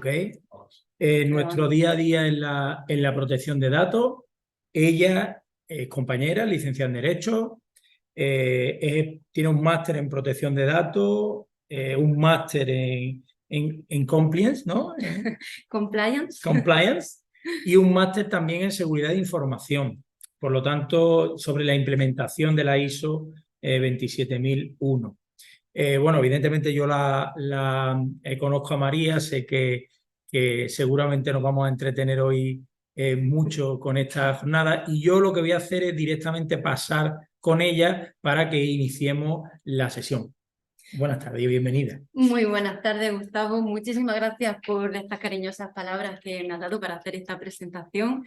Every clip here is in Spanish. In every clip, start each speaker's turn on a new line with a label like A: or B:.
A: ¿ok? Nuestro día a día en la protección de datos. Ella es compañera, licenciada en Derecho, tiene un máster en protección de datos, un máster en compliance, ¿no?
B: Compliance.
A: Compliance, y un máster también en seguridad de información. Por lo tanto, sobre la implementación de la ISO 27001. Bueno, evidentemente yo la conozco a María, sé que seguramente nos vamos a entretener hoy mucho con esta jornada, y yo lo que voy a hacer es directamente pasar con ella para que iniciemos la sesión. Buenas tardes y bienvenida.
B: Muy buenas tardes, Gustavo. Muchísimas gracias por estas cariñosas palabras que me has dado para hacer esta presentación.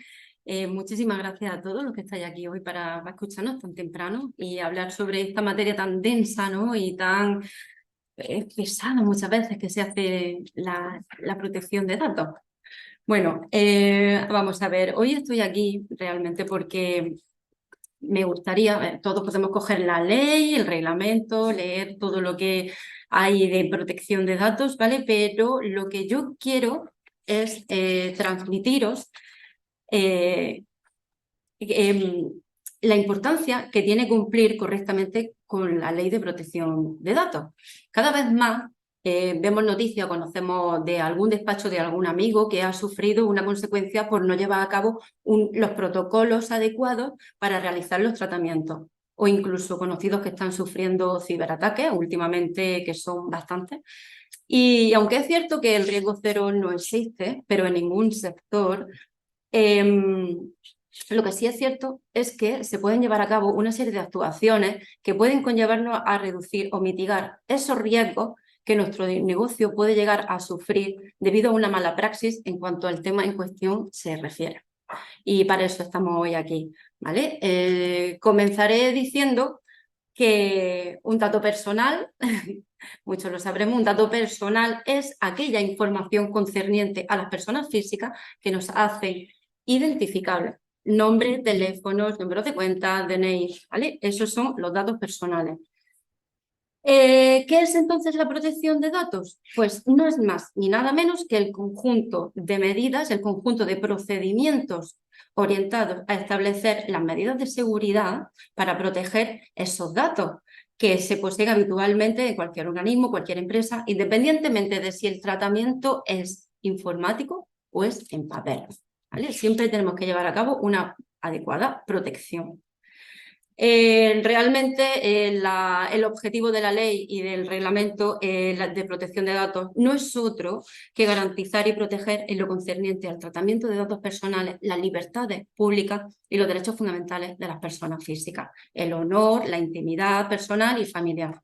B: Muchísimas gracias a todos los que estáis aquí hoy para escucharnos tan temprano y hablar sobre esta materia tan densa, ¿no? Y tan pesada muchas veces que se hace la protección de datos. Bueno, vamos a ver, hoy estoy aquí realmente porque me gustaría, todos podemos coger la ley, el reglamento, leer todo lo que hay de protección de datos, ¿vale? Pero lo que yo quiero es transmitiros la importancia que tiene cumplir correctamente con la ley de protección de datos. Cada vez más vemos noticias, conocemos de algún despacho de algún amigo que ha sufrido una consecuencia por no llevar a cabo los protocolos adecuados para realizar los tratamientos, o incluso conocidos que están sufriendo ciberataques últimamente, que son bastantes. Y aunque es cierto que el riesgo cero no existe, pero en ningún sector, lo que sí es cierto es que se pueden llevar a cabo una serie de actuaciones que pueden conllevarnos a reducir o mitigar esos riesgos que nuestro negocio puede llegar a sufrir debido a una mala praxis en cuanto al tema en cuestión se refiere. Y para eso estamos hoy aquí, ¿vale? Comenzaré diciendo que un dato personal, muchos lo sabremos, un dato personal es aquella información concerniente a las personas físicas que nos hacen identificables. Nombre, teléfonos, números de cuenta, DNI, ¿vale? Esos son los datos personales. ¿Qué es entonces la protección de datos? Pues no es más ni nada menos que el conjunto de medidas, el conjunto de procedimientos orientados a establecer las medidas de seguridad para proteger esos datos que se poseen habitualmente en cualquier organismo, cualquier empresa, independientemente de si el tratamiento es informático o es en papel, ¿vale? Siempre tenemos que llevar a cabo una adecuada protección. Realmente el objetivo de la ley y del reglamento de protección de datos no es otro que garantizar y proteger en lo concerniente al tratamiento de datos personales las libertades públicas y los derechos fundamentales de las personas físicas, el honor, la intimidad personal y familiar.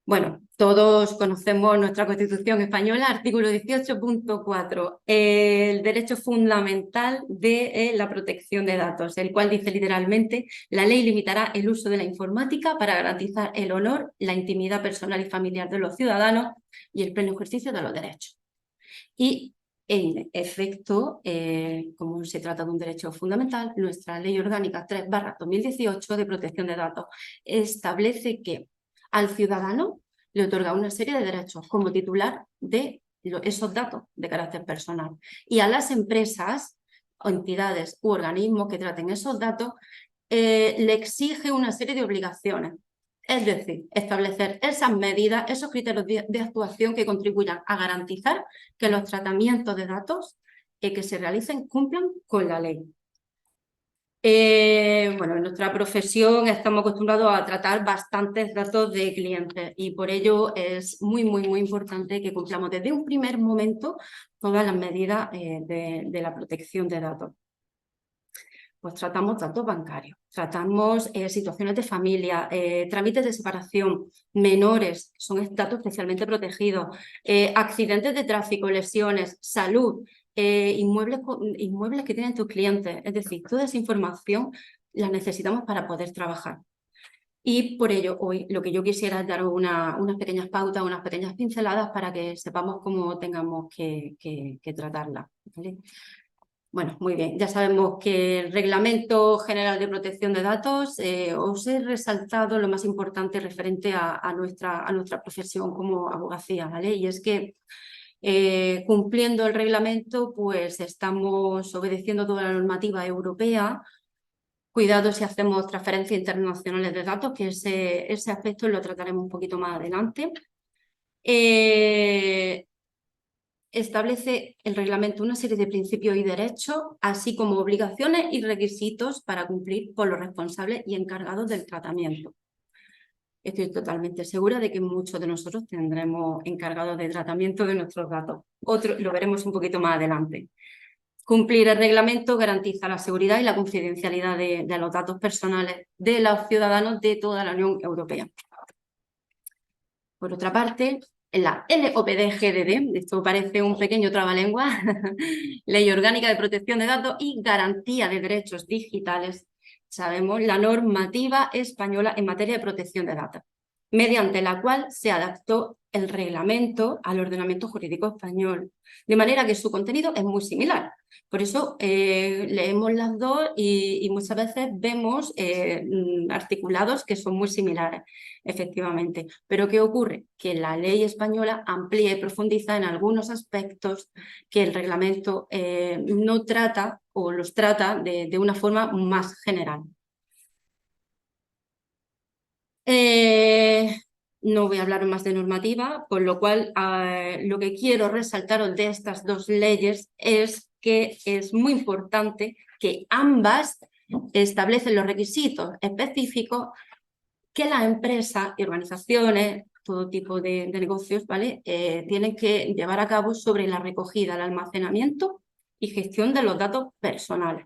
B: Bueno, todos conocemos nuestra Constitución española, artículo 18.4, el derecho fundamental de la protección de datos, el cual dice literalmente: la ley limitará el uso de la informática para garantizar el honor, la intimidad personal y familiar de los ciudadanos y el pleno ejercicio de los derechos. Y en efecto, como se trata de un derecho fundamental, nuestra Ley Orgánica 3/2018 de protección de datos establece que al ciudadano le otorga una serie de derechos como titular de esos datos de carácter personal, y a las empresas, entidades u organismos que traten esos datos le exige una serie de obligaciones. Es decir, establecer esas medidas, esos criterios de actuación que contribuyan a garantizar que los tratamientos de datos que se realicen cumplan con la ley. Bueno, en nuestra profesión estamos acostumbrados a tratar bastantes datos de clientes, y por ello es muy importante que cumplamos desde un primer momento todas las medidas de la protección de datos. Pues tratamos datos bancarios, tratamos situaciones de familia, trámites de separación, menores, son datos especialmente protegidos, accidentes de tráfico, lesiones, salud, inmuebles que tienen tus clientes. Es decir, toda esa información la necesitamos para poder trabajar. Y por ello hoy lo que yo quisiera es dar unas pequeñas pautas, unas pequeñas pinceladas para que sepamos cómo tengamos que tratarla, ¿vale? Bueno, muy bien, ya sabemos que el Reglamento General de Protección de Datos, os he resaltado lo más importante referente a nuestra profesión como abogacía, ¿vale? Y es que cumpliendo el reglamento, pues estamos obedeciendo toda la normativa europea. Cuidado si hacemos transferencias internacionales de datos, que ese aspecto lo trataremos un poquito más adelante. Establece el reglamento una serie de principios y derechos, así como obligaciones y requisitos para cumplir por los responsables y encargados del tratamiento. Estoy totalmente segura de que muchos de nosotros tendremos encargados de tratamiento de nuestros datos. Lo veremos un poquito más adelante. Cumplir el reglamento garantiza la seguridad y la confidencialidad de los datos personales de los ciudadanos de toda la Unión Europea. Por otra parte, en la LOPD-GDD, esto parece un pequeño trabalengua, Ley Orgánica de Protección de Datos y Garantía de Derechos Digitales, sabemos la normativa española en materia de protección de datos, mediante la cual se adaptó el reglamento al ordenamiento jurídico español, de manera que su contenido es muy similar. Por eso leemos las dos y muchas veces vemos articulados que son muy similares, efectivamente. Pero ¿qué ocurre? Que la ley española amplía y profundiza en algunos aspectos que el reglamento no trata o los trata de una forma más general. No voy a hablar más de normativa, con lo cual lo que quiero resaltaros de estas dos leyes es que es muy importante que ambas establecen los requisitos específicos que las empresas y organizaciones, todo tipo de negocios, ¿vale? Tienen que llevar a cabo sobre la recogida, el almacenamiento y gestión de los datos personales.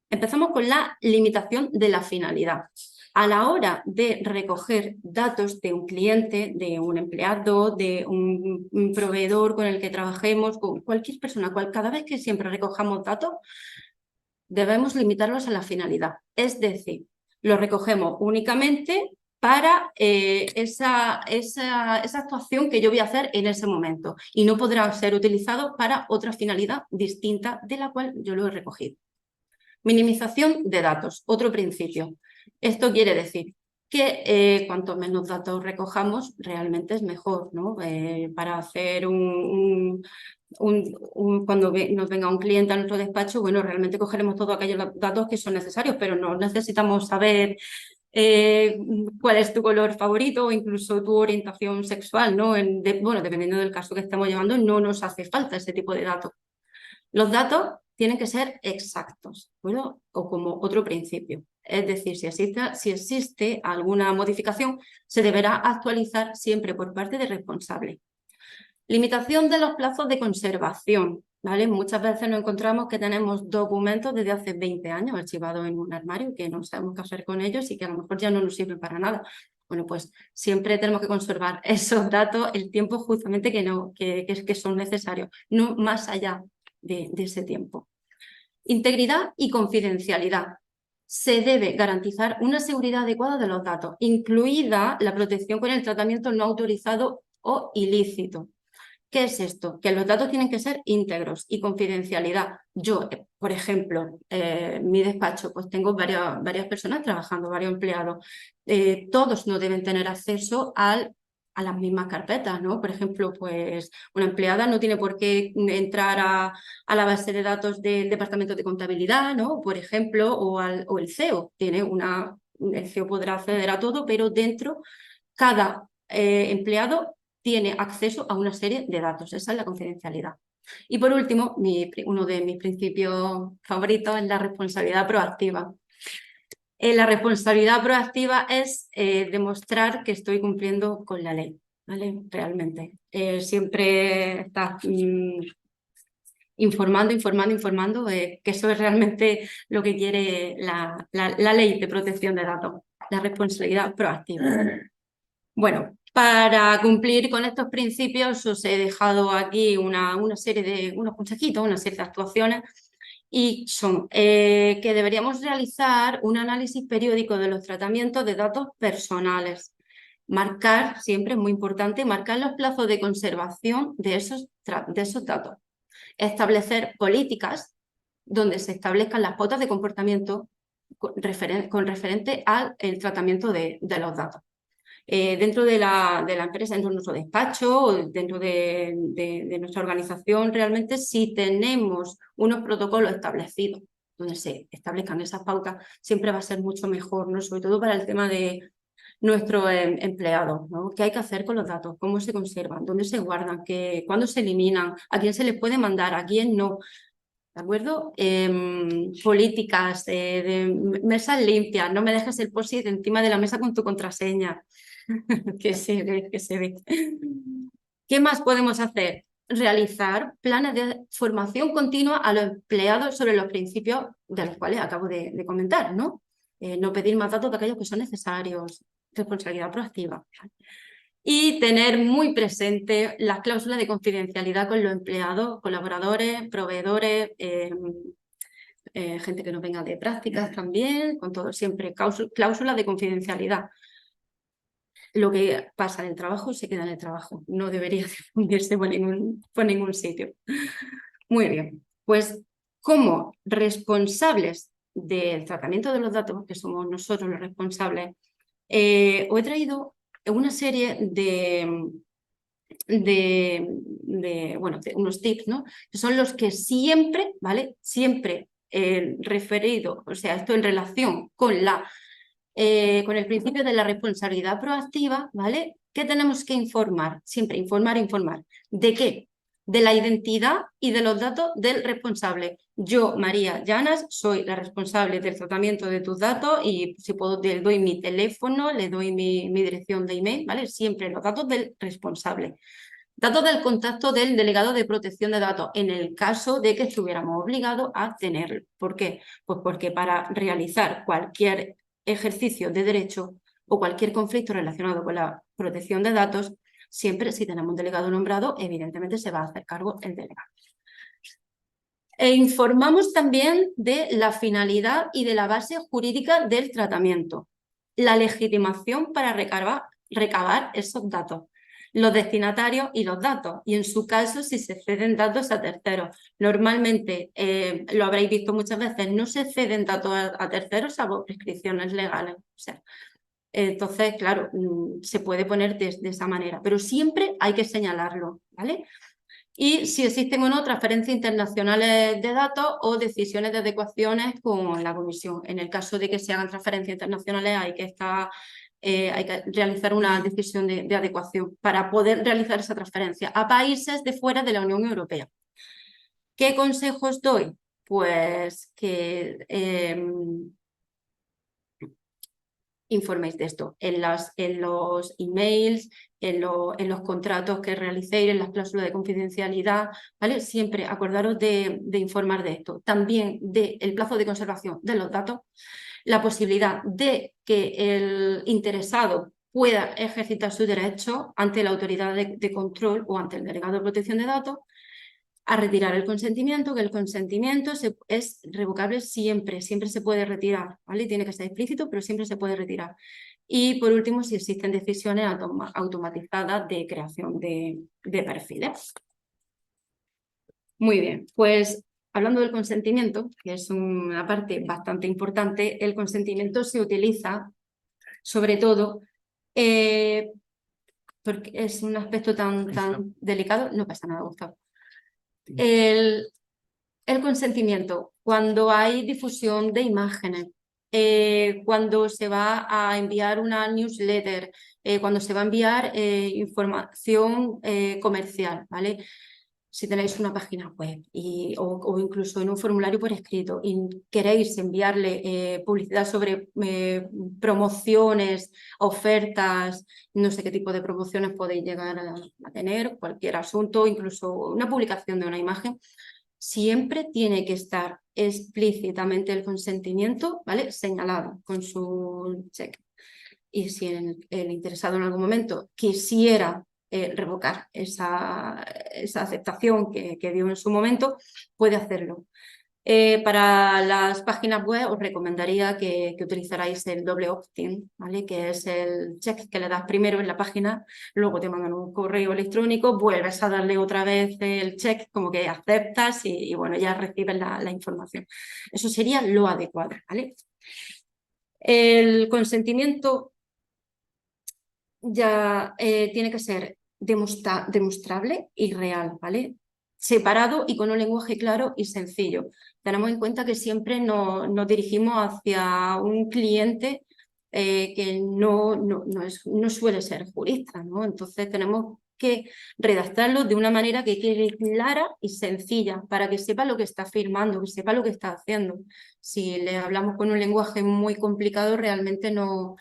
B: Empezamos con la limitación de la finalidad. A la hora de recoger datos de un cliente, de un empleado, de un proveedor con el que trabajemos, con cualquier persona, cada vez que siempre recojamos datos, debemos limitarlos a la finalidad. Es decir, los recogemos únicamente para esa actuación que yo voy a hacer en ese momento y no podrá ser utilizado para otra finalidad distinta de la cual yo lo he recogido. Minimización de datos, otro principio. Esto quiere decir que cuanto menos datos recojamos, realmente es mejor, ¿no? Para hacer cuando nos venga un cliente a nuestro despacho, bueno, realmente cogeremos todos aquellos datos que son necesarios, pero no necesitamos saber cuál es tu color favorito o incluso tu orientación sexual, ¿no? Bueno, dependiendo del caso que estemos llevando, no nos hace falta ese tipo de datos. Los datos tienen que ser exactos, ¿bueno? O como otro principio. Es decir, si existe alguna modificación, se deberá actualizar siempre por parte del responsable. Limitación de los plazos de conservación, ¿vale? Muchas veces nos encontramos que tenemos documentos desde hace 20 años archivados en un armario que no sabemos qué hacer con ellos y que a lo mejor ya no nos sirven para nada. Bueno, pues siempre tenemos que conservar esos datos el tiempo justamente que son necesarios, no más allá de ese tiempo. Integridad y confidencialidad. Se debe garantizar una seguridad adecuada de los datos, incluida la protección con el tratamiento no autorizado o ilícito. ¿Qué es esto? Que los datos tienen que ser íntegros y confidencialidad. Yo, por ejemplo, mi despacho, pues tengo varias personas trabajando, varios empleados. Todos no deben tener acceso a las mismas carpetas, ¿no? Por ejemplo, pues una empleada no tiene por qué entrar a la base de datos del departamento de contabilidad, ¿no? Por ejemplo, o el CEO. El CEO podrá acceder a todo, pero dentro cada empleado tiene acceso a una serie de datos. Esa es la confidencialidad. Y por último, uno de mis principios favoritos es la responsabilidad proactiva. La responsabilidad proactiva es demostrar que estoy cumpliendo con la ley, ¿vale? Realmente. Siempre estás informando, que eso es realmente lo que quiere la ley de protección de datos, la responsabilidad proactiva. Bueno, para cumplir con estos principios os he dejado aquí unos consejitos, una serie de actuaciones y son que deberíamos realizar un análisis periódico de los tratamientos de datos personales. Marcar, siempre es muy importante, marcar los plazos de conservación de esos datos. Establecer políticas donde se establezcan las pautas de comportamiento con referente al tratamiento de los datos. dentro de la empresa, dentro de nuestro despacho o dentro de nuestra organización, realmente si tenemos unos protocolos establecidos donde se establezcan esas pautas, siempre va a ser mucho mejor, ¿no? Sobre todo para el tema de nuestros empleados, ¿no? ¿Qué hay que hacer con los datos? ¿Cómo se conservan? ¿Dónde se guardan? ¿Cuándo se eliminan? ¿A quién se les puede mandar? ¿A quién no? ¿De acuerdo? Políticas de mesas limpias, no me dejes el post-it encima de la mesa con tu contraseña. Que se ve, que se ve. ¿Qué más podemos hacer? Realizar planes de formación continua a los empleados sobre los principios de los cuales acabo de comentar, ¿no? No pedir más datos de aquellos que son necesarios, responsabilidad proactiva. Y tener muy presente las cláusulas de confidencialidad con los empleados, colaboradores, proveedores, gente que nos venga de prácticas también, con todo siempre cláusulas de confidencialidad. Lo que pasa en el trabajo se queda en el trabajo, no debería difundirse por ningún sitio. Muy bien, pues como responsables del tratamiento de los datos, que somos nosotros los responsables, os he traído una serie de unos tips, ¿no? Que son los que siempre, ¿vale? Siempre referido, o sea, esto en relación con el principio de la responsabilidad proactiva, ¿vale? ¿Qué tenemos que informar? Siempre informar, informar. ¿De qué? De la identidad y de los datos del responsable. Yo, María Llanas, soy la responsable del tratamiento de tus datos y si puedo le doy mi teléfono, le doy mi dirección de email, ¿vale? Siempre los datos del responsable. Datos del contacto del delegado de protección de datos en el caso de que estuviéramos obligados a tenerlo. ¿Por qué? Pues porque para realizar cualquier ejercicio de derecho o cualquier conflicto relacionado con la protección de datos, siempre si tenemos un delegado nombrado, evidentemente se va a hacer cargo el delegado. E informamos también de la finalidad y de la base jurídica del tratamiento, la legitimación para recabar esos datos, los destinatarios y los datos, y en su caso si se ceden datos a terceros. Normalmente, lo habréis visto muchas veces, no se ceden datos a terceros salvo prescripciones legales. O sea, entonces, claro, se puede poner de esa manera, pero siempre hay que señalarlo, ¿vale? Y si existen o no transferencias internacionales de datos o decisiones de adecuaciones con la Comisión. En el caso de que se hagan transferencias internacionales hay que realizar una decisión de adecuación para poder realizar esa transferencia a países de fuera de la Unión Europea. ¿Qué consejos doy? Pues que informéis de esto en los emails, en los contratos que realicéis, en las cláusulas de confidencialidad, ¿vale? Siempre acordaros de informar de esto. También del plazo de conservación de los datos, la posibilidad de que el interesado pueda ejercitar su derecho ante la autoridad de control o ante el delegado de protección de datos, a retirar el consentimiento, que el consentimiento es revocable siempre, siempre se puede retirar, ¿vale? Tiene que ser explícito, pero siempre se puede retirar. Y por último, si existen decisiones automatizadas de creación de perfiles. Muy bien, pues hablando del consentimiento, que es una parte bastante importante, el consentimiento se utiliza sobre todo porque es un aspecto tan delicado. No pasa nada, Gustavo. El consentimiento, cuando hay difusión de imágenes, cuando se va a enviar una newsletter, cuando se va a enviar información comercial, ¿vale? Si tenéis una página web o incluso en un formulario por escrito y queréis enviarle publicidad sobre promociones, ofertas, no sé qué tipo de promociones podéis llegar a tener, cualquier asunto, incluso una publicación de una imagen, siempre tiene que estar explícitamente el consentimiento, ¿vale? Señalado con su check. Y si el interesado en algún momento quisiera revocar esa aceptación que dio en su momento, puede hacerlo. Para las páginas web os recomendaría que utilizarais el doble opt-in, ¿vale? Que es el check que le das primero en la página, luego te mandan un correo electrónico, vuelves a darle otra vez el check, como que aceptas y bueno, ya recibes la información. Eso sería lo adecuado, ¿vale? El consentimiento ya tiene que ser demostrable y real, ¿vale? Separado y con un lenguaje claro y sencillo. Tenemos en cuenta que siempre nos dirigimos hacia un cliente que no suele ser jurista, ¿no? Entonces tenemos que redactarlo de una manera que quede clara y sencilla para que sepa lo que está firmando, que sepa lo que está haciendo. Si le hablamos con un lenguaje muy complicado, realmente no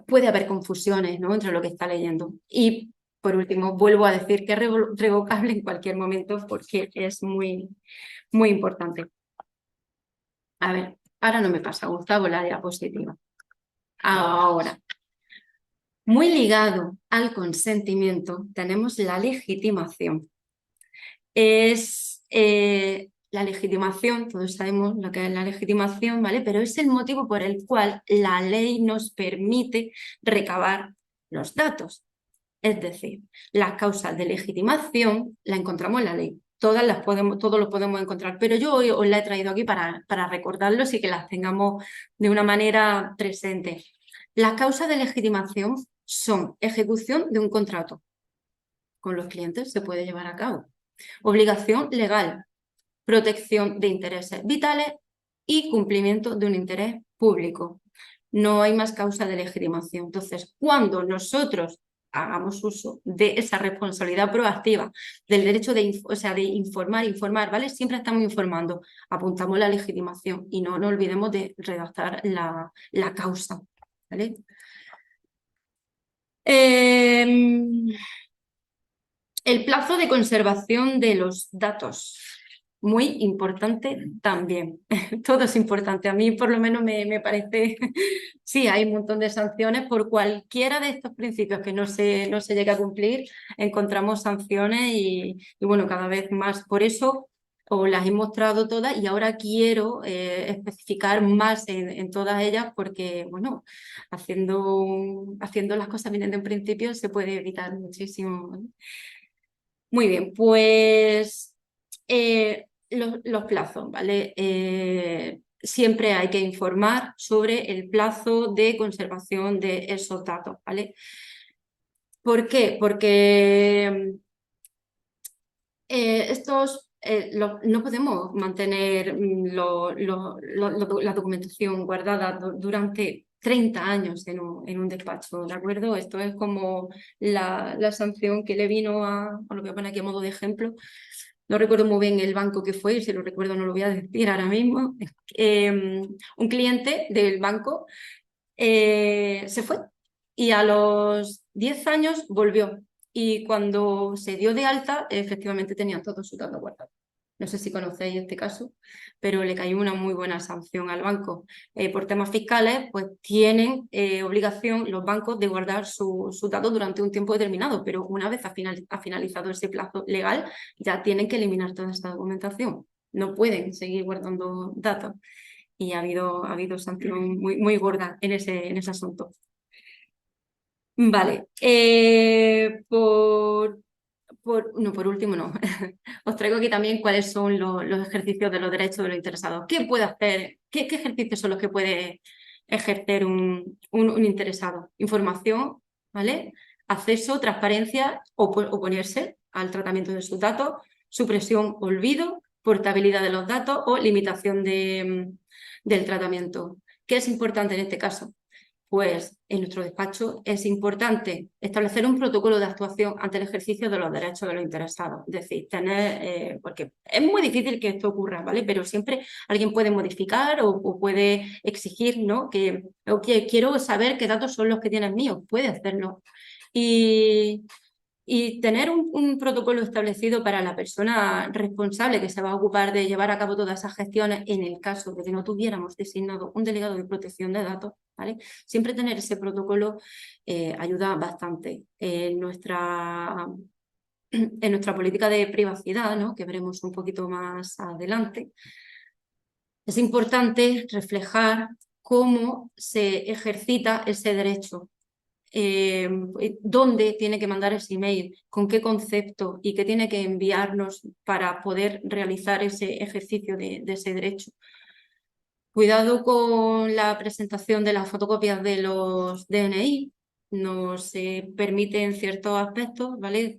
B: puede haber confusiones, ¿no?, entre lo que está leyendo. Y por último, vuelvo a decir que es revocable en cualquier momento porque es muy, muy importante. A ver, ahora no me pasa, Gustavo, la diapositiva. Ahora, muy ligado al consentimiento, tenemos la legitimación. Es la legitimación, todos sabemos lo que es la legitimación, ¿vale? Pero es el motivo por el cual la ley nos permite recabar los datos. Es decir, las causas de legitimación las encontramos en la ley. Todos lo podemos encontrar, pero yo hoy os la he traído aquí para recordarlos y que las tengamos de una manera presente. Las causas de legitimación son ejecución de un contrato. Con los clientes se puede llevar a cabo. Obligación legal, protección de intereses vitales y cumplimiento de un interés público. No hay más causa de legitimación. Entonces, cuando nosotros hagamos uso de esa responsabilidad proactiva, del derecho de informar, ¿vale? Siempre estamos informando, apuntamos la legitimación y no nos olvidemos de redactar la causa, ¿vale? El plazo de conservación de los datos, muy importante también. Todo es importante. A mí por lo menos me parece, sí, hay un montón de sanciones por cualquiera de estos principios que no se llegue a cumplir, encontramos sanciones y bueno, cada vez más. Por eso os las he mostrado todas y ahora quiero especificar más en todas ellas porque, bueno, haciendo las cosas bien desde un principio se puede evitar muchísimo, ¿no? Muy bien, pues los plazos, ¿vale? Siempre hay que informar sobre el plazo de conservación de esos datos, ¿vale? ¿Por qué? Porque no podemos mantener la documentación guardada durante 30 años en un despacho, ¿de acuerdo? Esto es como la sanción que le vino os lo voy a poner aquí a modo de ejemplo. No recuerdo muy bien el banco que fue, si lo recuerdo no lo voy a decir ahora mismo. Un cliente del banco se fue y a los 10 años volvió. Y cuando se dio de alta, efectivamente tenían todos sus datos guardados. No sé si conocéis este caso, pero le cayó una muy buena sanción al banco. Por temas fiscales, pues tienen obligación los bancos de guardar sus datos durante un tiempo determinado, pero una vez ha finalizado ese plazo legal, ya tienen que eliminar toda esta documentación. No pueden seguir guardando datos. Y ha habido sanción muy, muy gorda en ese asunto. Vale, por último no. Os traigo aquí también cuáles son los ejercicios de los derechos de los interesados. ¿Qué puede hacer? ¿Qué ejercicios son los que puede ejercer un interesado? Información, ¿vale? Acceso, transparencia, oponerse al tratamiento de sus datos, supresión, olvido, portabilidad de los datos o limitación del tratamiento. ¿Qué es importante en este caso? Pues en nuestro despacho es importante establecer un protocolo de actuación ante el ejercicio de los derechos de los interesados. Es decir, porque es muy difícil que esto ocurra, ¿vale? Pero siempre alguien puede modificar o puede exigir, ¿no? Que quiero saber qué datos son los que tienes míos. Puede hacerlo. Y tener un protocolo establecido para la persona responsable que se va a ocupar de llevar a cabo todas esas gestiones en el caso de que no tuviéramos designado un delegado de protección de datos, ¿vale? Siempre tener ese protocolo ayuda bastante en nuestra política de privacidad, ¿no?, que veremos un poquito más adelante. Es importante reflejar cómo se ejercita ese derecho. Dónde tiene que mandar ese email, con qué concepto y qué tiene que enviarnos para poder realizar ese ejercicio de ese derecho. Cuidado con la presentación de las fotocopias de los DNI, no se permite en ciertos aspectos, ¿vale?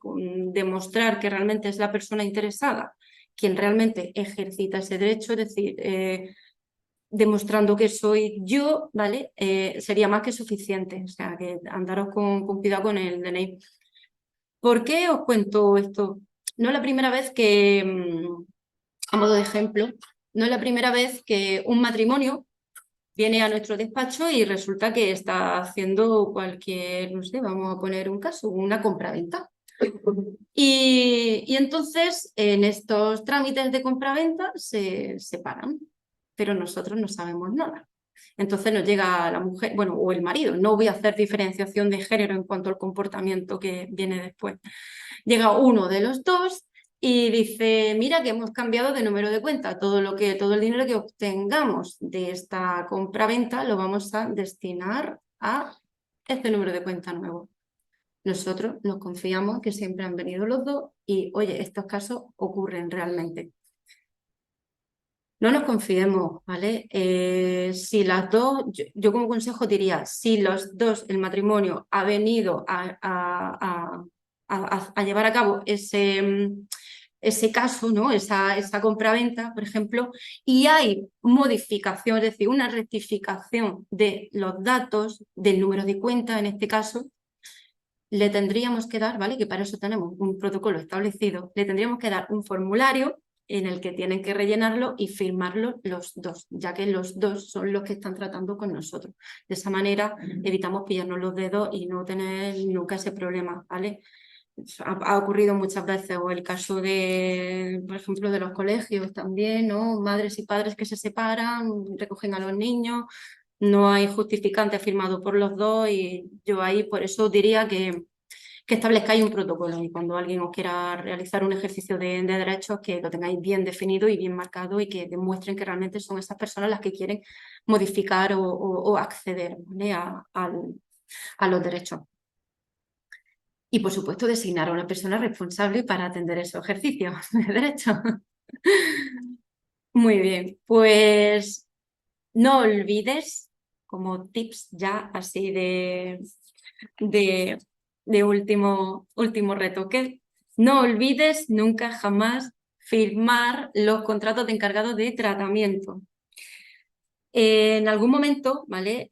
B: Demostrar que realmente es la persona interesada quien realmente ejercita ese derecho, es decir, demostrando que soy yo, ¿vale? Sería más que suficiente, o sea, que andaros con cuidado con el DNI. ¿Por qué os cuento esto? No es la primera vez que, a modo de ejemplo, no es la primera vez que un matrimonio viene a nuestro despacho y resulta que está haciendo cualquier, no sé, vamos a poner un caso, una compraventa. Y entonces en estos trámites de compraventa se separan, pero nosotros no sabemos nada. Entonces nos llega la mujer, bueno, o el marido, no voy a hacer diferenciación de género en cuanto al comportamiento que viene después. Llega uno de los dos y dice, mira que hemos cambiado de número de cuenta, todo el dinero que obtengamos de esta compraventa lo vamos a destinar a este número de cuenta nuevo. Nosotros nos confiamos que siempre han venido los dos y, oye, estos casos ocurren realmente. No nos confiemos, ¿vale? Si las dos, yo como consejo diría, si los dos, el matrimonio ha venido a llevar a cabo ese caso, ¿no? Esa compraventa, por ejemplo, y hay modificación, es decir, una rectificación de los datos del número de cuenta, en este caso, le tendríamos que dar, ¿vale? Que para eso tenemos un protocolo establecido, le tendríamos que dar un formulario en el que tienen que rellenarlo y firmarlo los dos, ya que los dos son los que están tratando con nosotros. De esa manera evitamos pillarnos los dedos y no tener nunca ese problema, ¿vale? Ha ocurrido muchas veces, o el caso de, por ejemplo, de los colegios también, ¿no? Madres y padres que se separan, recogen a los niños, no hay justificante firmado por los dos y yo ahí por eso diría que establezcáis un protocolo y cuando alguien os quiera realizar un ejercicio de derechos que lo tengáis bien definido y bien marcado y que demuestren que realmente son esas personas las que quieren modificar o acceder, ¿vale? a los derechos. Y por supuesto designar a una persona responsable para atender esos ejercicios de derechos. Muy bien, pues no olvides, como tips ya así de último retoque, no olvides nunca jamás firmar los contratos de encargado de tratamiento. En algún momento, ¿vale?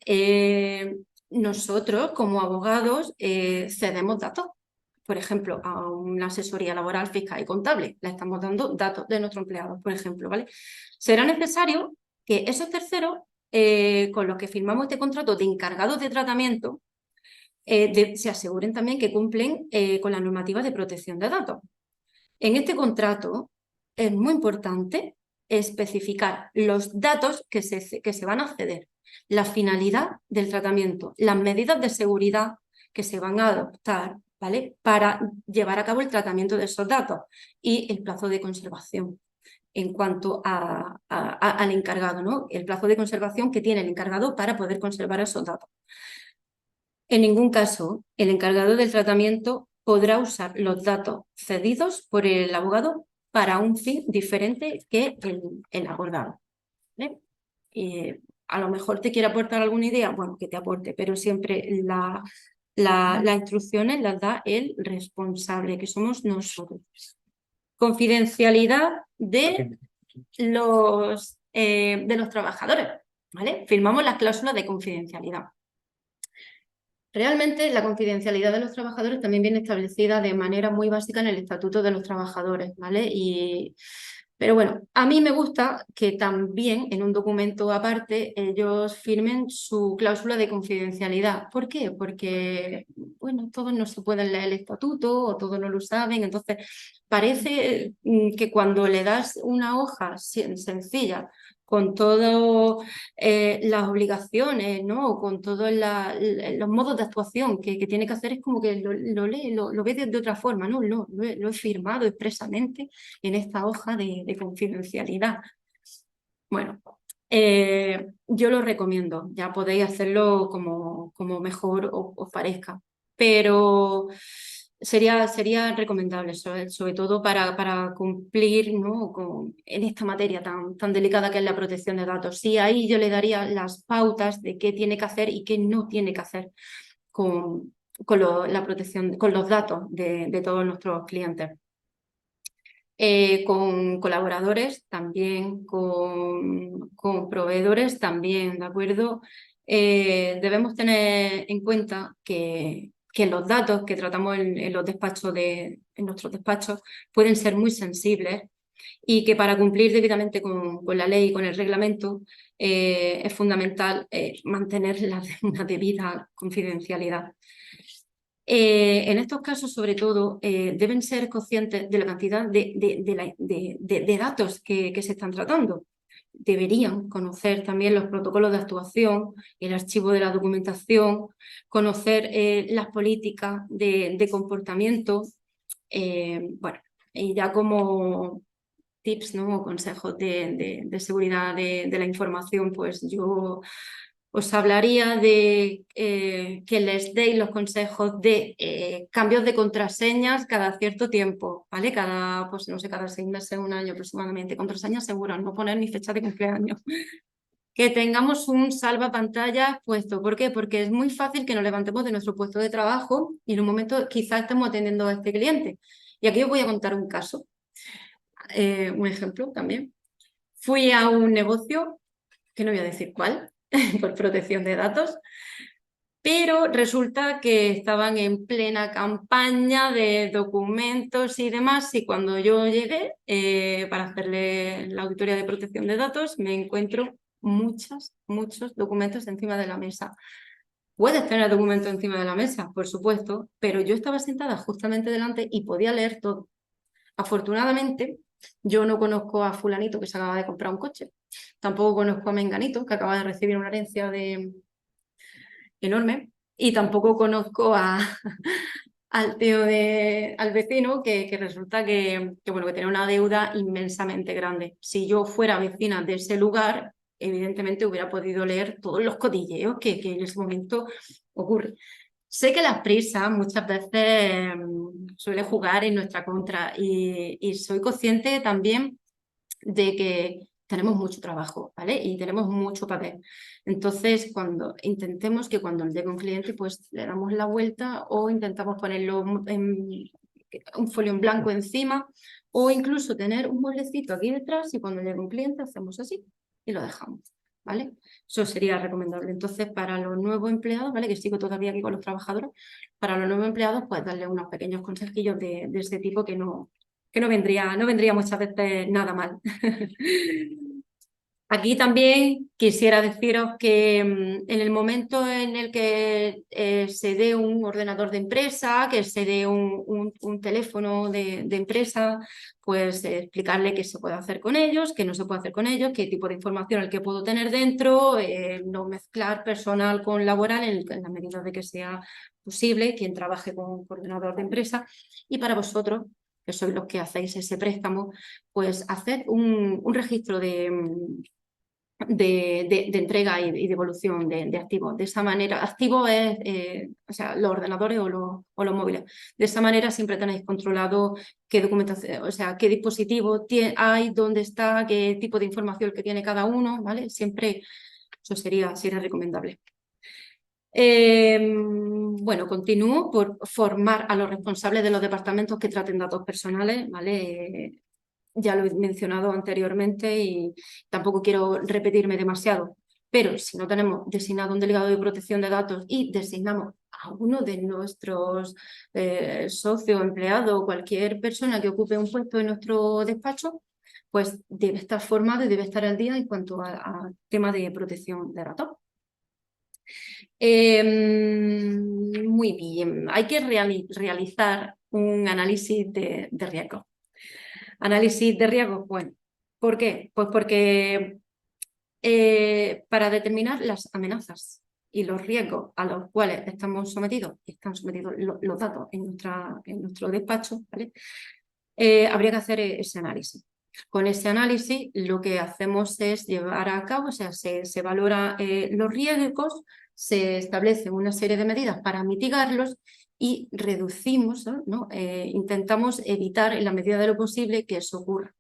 B: Nosotros como abogados cedemos datos. Por ejemplo, a una asesoría laboral, fiscal y contable, le estamos dando datos de nuestro empleado, por ejemplo, ¿vale? Será necesario que esos terceros con los que firmamos este contrato de encargados de tratamiento se aseguren también que cumplen con las normativas de protección de datos. En este contrato es muy importante especificar los datos que se van a ceder, la finalidad del tratamiento, las medidas de seguridad que se van a adoptar, ¿vale? Para llevar a cabo el tratamiento de esos datos y el plazo de conservación en cuanto al encargado, ¿no? El plazo de conservación que tiene el encargado para poder conservar esos datos. En ningún caso, el encargado del tratamiento podrá usar los datos cedidos por el abogado para un fin diferente que el acordado. ¿Vale? A lo mejor te quiere aportar alguna idea, bueno, que te aporte, pero siempre las instrucciones las da el responsable, que somos nosotros. Confidencialidad de los trabajadores, ¿vale? Firmamos las cláusulas de confidencialidad. Realmente la confidencialidad de los trabajadores también viene establecida de manera muy básica en el Estatuto de los Trabajadores, ¿vale? Pero bueno, a mí me gusta que también en un documento aparte ellos firmen su cláusula de confidencialidad. ¿Por qué? Porque, bueno, todos no se pueden leer el estatuto o todos no lo saben, entonces parece que cuando le das una hoja sencilla con todas las obligaciones, ¿no? Con todos los modos de actuación que tiene que hacer, es como que lo lee, lo ve de otra forma, ¿no? Lo he firmado expresamente en esta hoja de confidencialidad. Bueno, yo lo recomiendo, ya podéis hacerlo como mejor os parezca, pero sería recomendable, sobre todo para cumplir, ¿no? en esta materia tan delicada que es la protección de datos. Sí, ahí yo le daría las pautas de qué tiene que hacer y qué no tiene que hacer. la protección, con los datos de todos nuestros clientes. Con colaboradores también, con proveedores también, ¿de acuerdo? Debemos tener en cuenta que los datos que tratamos en nuestros despachos pueden ser muy sensibles y que para cumplir debidamente con la ley y con el reglamento es fundamental mantener una debida confidencialidad. En estos casos, sobre todo, deben ser conscientes de la cantidad de datos que se están tratando. Deberían conocer también los protocolos de actuación, el archivo de la documentación, conocer las políticas de comportamiento. Bueno, y ya como tips, ¿no?, o consejos de seguridad de la información, pues yo os hablaría de que les deis los consejos de cambios de contraseñas cada cierto tiempo, ¿vale? Pues no sé, cada 6 meses, 1 año aproximadamente. Contraseñas seguras, no poner ni fecha de cumpleaños. Que tengamos un salvapantallas puesto. ¿Por qué? Porque es muy fácil que nos levantemos de nuestro puesto de trabajo y en un momento quizás estemos atendiendo a este cliente. Y aquí os voy a contar un caso, un ejemplo también. Fui a un negocio, que no voy a decir cuál, por protección de datos, pero resulta que estaban en plena campaña de documentos y demás, y cuando yo llegué para hacerle la auditoría de protección de datos, me encuentro muchos documentos encima de la mesa. Puedes tener documentos encima de la mesa, por supuesto, pero yo estaba sentada justamente delante y podía leer todo. Afortunadamente, yo no conozco a fulanito que se acaba de comprar un coche. Tampoco conozco a menganito que acaba de recibir una herencia enorme. Y tampoco conozco al tío al vecino que resulta que tiene una deuda inmensamente grande. Si yo fuera vecina de ese lugar, evidentemente hubiera podido leer todos los cotilleos que en ese momento ocurre. Sé que la prisa muchas veces suele jugar en nuestra contra y soy consciente también de que tenemos mucho trabajo, ¿vale? Y tenemos mucho papel. Entonces, intentemos que cuando llegue un cliente, pues le damos la vuelta o intentamos ponerlo en un folio en blanco encima o incluso tener un mueblecito aquí detrás y cuando llegue un cliente hacemos así y lo dejamos, ¿vale? Eso sería recomendable. Entonces, para los nuevos empleados, ¿vale?, que sigo todavía aquí con los trabajadores, para los nuevos empleados, pues darle unos pequeños consejillos de este tipo que no vendría muchas veces nada mal. Aquí también quisiera deciros que en el momento en el que se dé un ordenador de empresa, que se dé un teléfono de empresa, pues explicarle qué se puede hacer con ellos, qué no se puede hacer con ellos, qué tipo de información el que puedo tener dentro, no mezclar personal con laboral en la medida de que sea posible, quien trabaje con ordenador de empresa. Y para vosotros, que sois los que hacéis ese préstamo, pues haced un registro de entrega y devolución de activos. De esa manera, activo es o sea, los ordenadores o los móviles. De esa manera siempre tenéis controlado qué documentación, o sea, qué dispositivo hay, dónde está, qué tipo de información que tiene cada uno, ¿vale? Siempre eso sería recomendable. Bueno, continúo por formar a los responsables de los departamentos que traten datos personales, ¿vale? Ya lo he mencionado anteriormente y tampoco quiero repetirme demasiado, pero si no tenemos designado un delegado de protección de datos y designamos a uno de nuestros socios, empleados o cualquier persona que ocupe un puesto en nuestro despacho, pues debe estar formado y debe estar al día en cuanto al tema de protección de datos. Muy bien, hay que realizar un análisis de riesgo. Análisis de riesgo, bueno, ¿por qué? Pues porque para determinar las amenazas y los riesgos a los cuales están sometidos los datos en nuestro despacho, ¿vale? Habría que hacer ese análisis. Con ese análisis lo que hacemos es llevar a cabo, o sea, se valora los riesgos, se establecen una serie de medidas para mitigarlos y reducimos, ¿no? Intentamos evitar en la medida de lo posible que eso ocurra.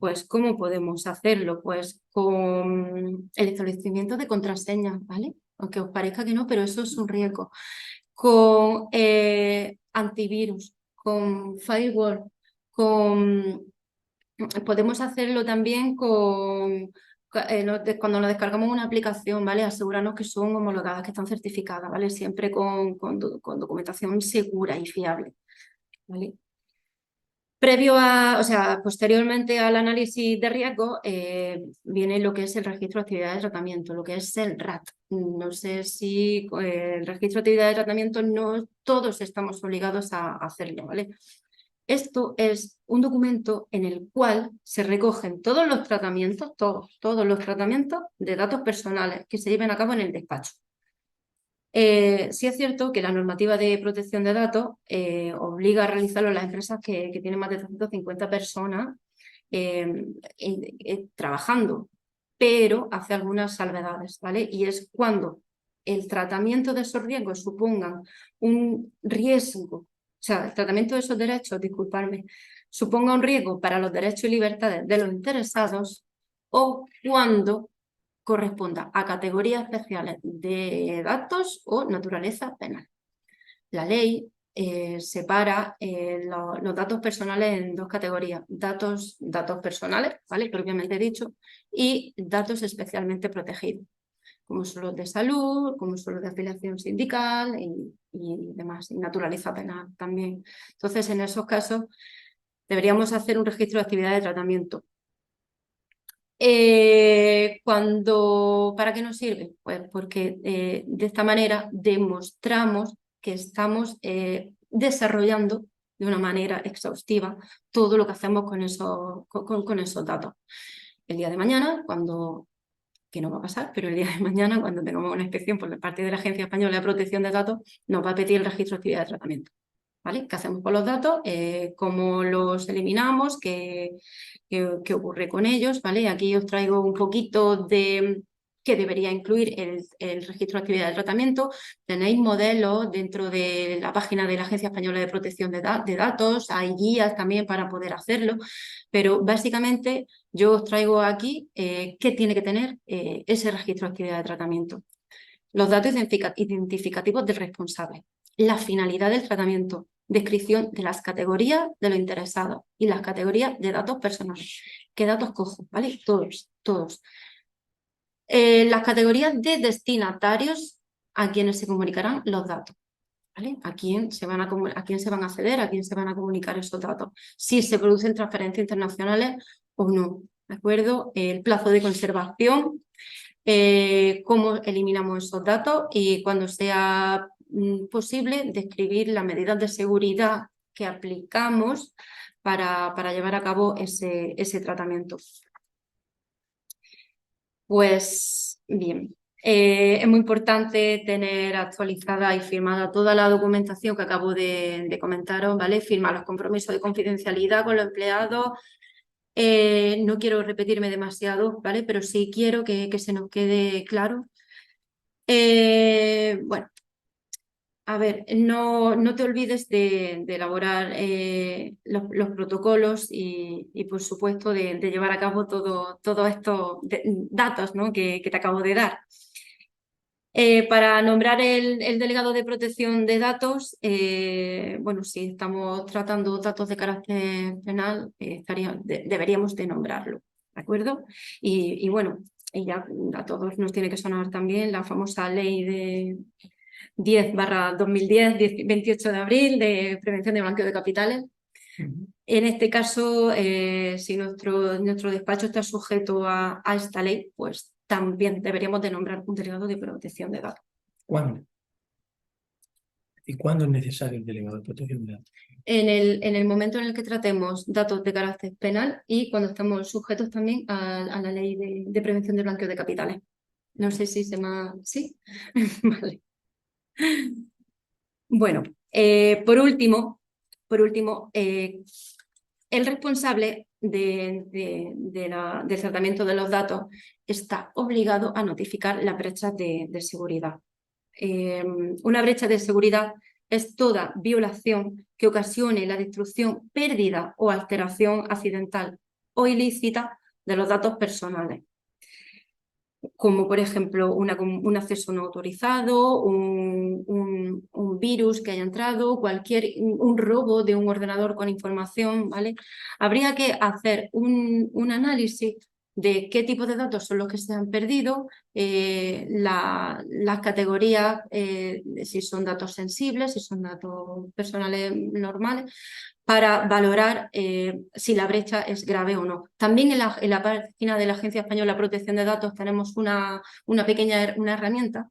B: Pues, ¿cómo podemos hacerlo? Pues con el establecimiento de contraseñas, ¿vale? aunque os parezca que no, pero eso es un riesgo. Con antivirus, con firewall, podemos hacerlo también cuando nos descargamos una aplicación, ¿vale? Asegurarnos que son homologadas, que están certificadas, ¿vale? Siempre con documentación segura y fiable, ¿vale? Posteriormente al análisis de riesgo, viene lo que es el registro de actividad de tratamiento, lo que es el RAT. No sé si el registro de actividad de tratamiento no todos estamos obligados a hacerlo, ¿vale? Esto es un documento en el cual se recogen todos los tratamientos, todos los tratamientos de datos personales que se lleven a cabo en el despacho. Sí es cierto que la normativa de protección de datos obliga a realizarlo a las empresas que tienen más de 250 personas trabajando, pero hace algunas salvedades, ¿vale? Y es cuando el tratamiento de esos riesgos supongan un riesgo, o sea, el tratamiento de esos derechos, disculparme, suponga un riesgo para los derechos y libertades de los interesados o cuando corresponda a categorías especiales de datos o naturaleza penal. La ley separa los datos personales en dos categorías, datos personales, ¿vale? Propiamente dicho, y datos especialmente protegidos, como son los de salud, como son los de afiliación sindical y demás, y naturaleza penal también. Entonces, en esos casos, deberíamos hacer un registro de actividad de tratamiento. ¿Para qué nos sirve? Pues porque de esta manera demostramos que estamos desarrollando de una manera exhaustiva todo lo que hacemos con esos datos. El día de mañana, que no va a pasar, pero el día de mañana, cuando tengamos una inspección por parte de la Agencia Española de Protección de Datos, nos va a pedir el registro de actividad de tratamiento. ¿Vale? ¿Qué hacemos con los datos? ¿Cómo los eliminamos? ¿Qué ocurre con ellos? ¿Vale? Aquí os traigo un poquito de qué debería incluir el registro de actividad de tratamiento. Tenéis modelos dentro de la página de la Agencia Española de Protección de Datos, hay guías también para poder hacerlo, pero básicamente yo os traigo aquí qué tiene que tener ese registro de actividad de tratamiento. Los datos identificativos del responsable, la finalidad del tratamiento, descripción de las categorías de los interesados y las categorías de datos personales. ¿Qué datos cojo? ¿Vale? Todos. Las categorías de destinatarios a quienes se comunicarán los datos. ¿Vale? ¿A quién se van a acceder? ¿A quién se van a comunicar esos datos? Si se producen transferencias internacionales o no. ¿De acuerdo? El plazo de conservación. Cómo eliminamos esos datos y cuando sea posible describir las medidas de seguridad que aplicamos para llevar a cabo ese tratamiento. Pues bien, es muy importante tener actualizada y firmada toda la documentación que acabo de comentaros, ¿vale? Firmar los compromisos de confidencialidad con los empleados. No quiero repetirme demasiado, ¿vale? Pero sí quiero que se nos quede claro. Bueno, a ver, no te olvides de elaborar los protocolos y, por supuesto, de llevar a cabo todos estos datos, ¿no? que te acabo de dar. Para nombrar el delegado de protección de datos, bueno, si estamos tratando datos de carácter penal, deberíamos de nombrarlo, ¿de acuerdo? Y bueno, y ya a todos nos tiene que sonar también la famosa ley de 10/2010, 28 de abril, de prevención de blanqueo de capitales. En este caso, si nuestro despacho está sujeto a esta ley, pues también deberíamos de nombrar un delegado de protección de datos.
A: ¿Cuándo? ¿Y cuándo es necesario el delegado de protección de datos?
B: En el momento en el que tratemos datos de carácter penal y cuando estamos sujetos también a la ley de prevención del blanqueo de capitales. No sé si se me... ¿Sí? Vale. Bueno, por último, el responsable del tratamiento de los datos está obligado a notificar las brechas de seguridad. Una brecha de seguridad es toda violación que ocasione la destrucción, pérdida o alteración accidental o ilícita de los datos personales. como por ejemplo un acceso no autorizado, un virus que haya entrado, un robo de un ordenador con información, ¿vale? Habría que hacer un análisis de qué tipo de datos son los que se han perdido, las categorías, si son datos sensibles, si son datos personales normales, para valorar si la brecha es grave o no. También en la página de la Agencia Española de Protección de Datos tenemos una pequeña herramienta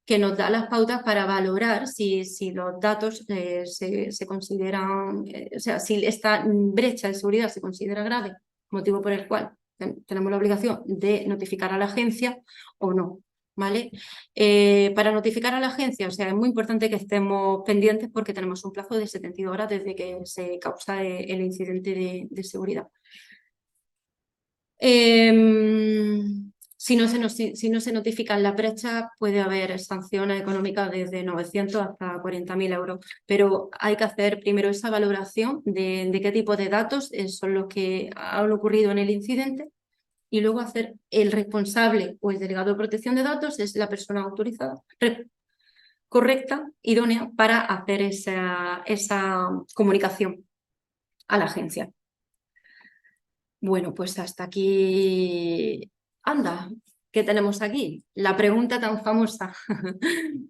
B: que nos da las pautas para valorar si los datos se consideran, o sea, si esta brecha de seguridad se considera grave, motivo por el cual tenemos la obligación de notificar a la agencia o no. ¿Vale? Para notificar a la agencia, o sea, es muy importante que estemos pendientes porque tenemos un plazo de 72 horas desde que se causa el incidente de seguridad. Si no se notifican las brechas, puede haber sanciones económicas desde 900 hasta 40.000 euros, pero hay que hacer primero esa valoración de qué tipo de datos son los que han ocurrido en el incidente y luego hacer el responsable o el delegado de protección de datos es la persona autorizada, correcta, idónea para hacer esa comunicación a la agencia. Bueno, pues hasta aquí. Anda, ¿qué tenemos aquí? La pregunta tan famosa.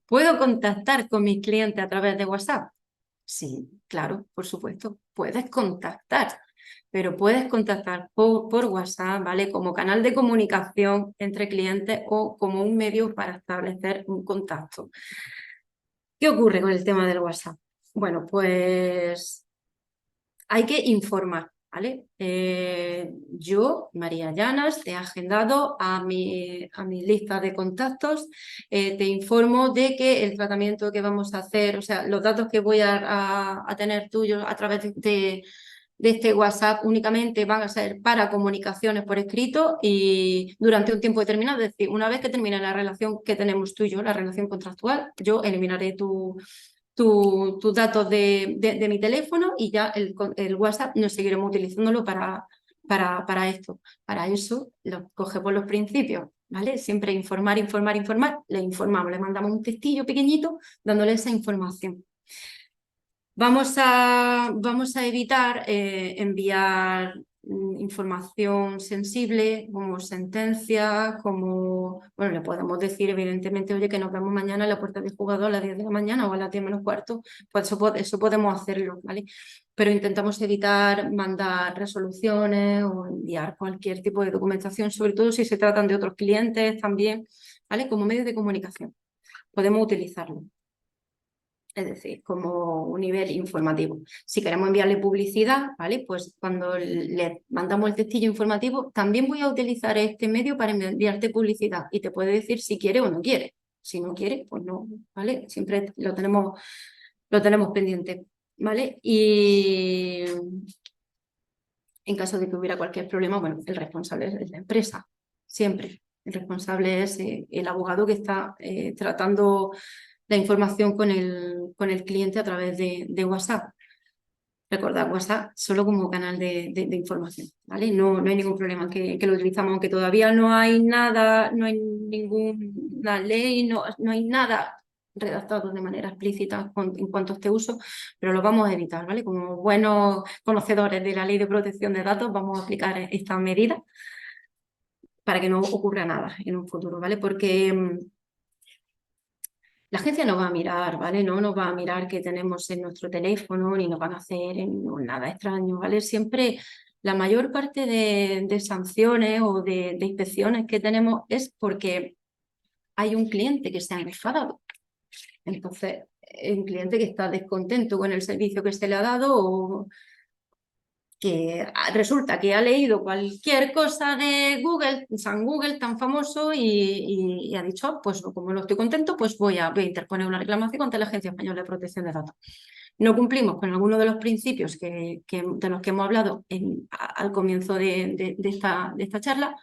B: ¿Puedo contactar con mis clientes a través de WhatsApp? Sí, claro, por supuesto. Puedes contactar, pero puedes contactar por WhatsApp, ¿vale? Como canal de comunicación entre clientes o como un medio para establecer un contacto. ¿Qué ocurre con el tema del WhatsApp? Bueno, pues hay que informar, ¿vale? Yo, María Llanas, te he agendado a mi lista de contactos, te informo de que el tratamiento que vamos a hacer, o sea, los datos que voy a tener tuyos a través de este WhatsApp únicamente van a ser para comunicaciones por escrito y durante un tiempo determinado, es decir, una vez que termine la relación que tenemos tú y yo, la relación contractual, yo eliminaré tus datos de mi teléfono y ya el WhatsApp no seguiremos utilizándolo para esto. Para eso lo cogemos los principios, ¿vale? Siempre informar, informar, informar. Le informamos, le mandamos un textillo pequeñito dándole esa información. Vamos a evitar enviar información sensible como sentencias, como, bueno, le podemos decir evidentemente, oye, que nos vemos mañana en la puerta del jugador a las 10 de la mañana o a las 10 menos cuarto, pues eso podemos hacerlo, ¿vale? Pero intentamos evitar mandar resoluciones o enviar cualquier tipo de documentación, sobre todo si se tratan de otros clientes también, ¿vale? Como medio de comunicación, podemos utilizarlo. Es decir, como un nivel informativo. Si queremos enviarle publicidad, ¿vale? Pues cuando le mandamos el textillo informativo, también voy a utilizar este medio para enviarte publicidad y te puede decir si quiere o no quiere. Si no quiere, pues no, ¿vale? Siempre lo tenemos pendiente, ¿vale? Y en caso de que hubiera cualquier problema, bueno, el responsable es la empresa, siempre. El responsable es el abogado que está tratando la información con el cliente a través de WhatsApp. Recordad, WhatsApp solo como canal de información, ¿vale? No hay ningún problema que lo utilizamos, aunque todavía no hay nada, no hay ninguna ley, no hay nada redactado de manera explícita en cuanto a este uso, pero lo vamos a evitar, ¿vale? Como buenos conocedores de la Ley de Protección de Datos, vamos a aplicar esta medida para que no ocurra nada en un futuro, ¿vale? Porque la agencia no va a mirar, ¿vale? No nos va a mirar qué tenemos en nuestro teléfono, ni nos van a hacer nada extraño, ¿vale? Siempre la mayor parte de sanciones o de inspecciones que tenemos es porque hay un cliente que se ha enfadado. Entonces, un cliente que está descontento con el servicio que se le ha dado o que resulta que ha leído cualquier cosa de Google, San Google tan famoso y ha dicho, pues como no estoy contento, pues voy a interponer una reclamación contra la Agencia Española de Protección de Datos. No cumplimos con alguno de los principios de los que hemos hablado al comienzo de esta charla,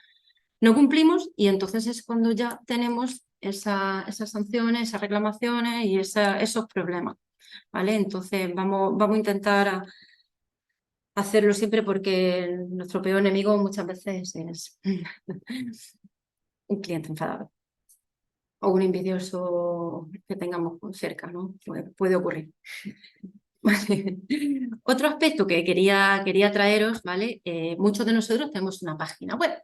B: no cumplimos y entonces es cuando ya tenemos esas sanciones, esas reclamaciones y esos problemas, ¿vale? Entonces vamos a intentar hacerlo siempre porque nuestro peor enemigo muchas veces es un cliente enfadado o un envidioso que tengamos cerca, ¿no? Puede ocurrir. Vale. Otro aspecto que quería traeros, ¿vale? Muchos de nosotros tenemos una página web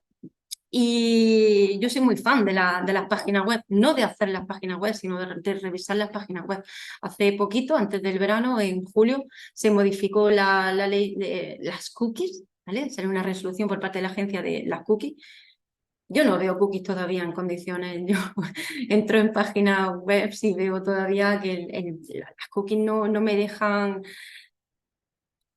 B: y yo soy muy fan de las páginas web, no de hacer las páginas web, sino de revisar las páginas web. Hace poquito, antes del verano, en julio, se modificó la ley de las cookies, ¿vale? Salió una resolución por parte de la agencia de las cookies. Yo no veo cookies todavía en condiciones. Yo entro en páginas web y veo todavía que las cookies no me dejan.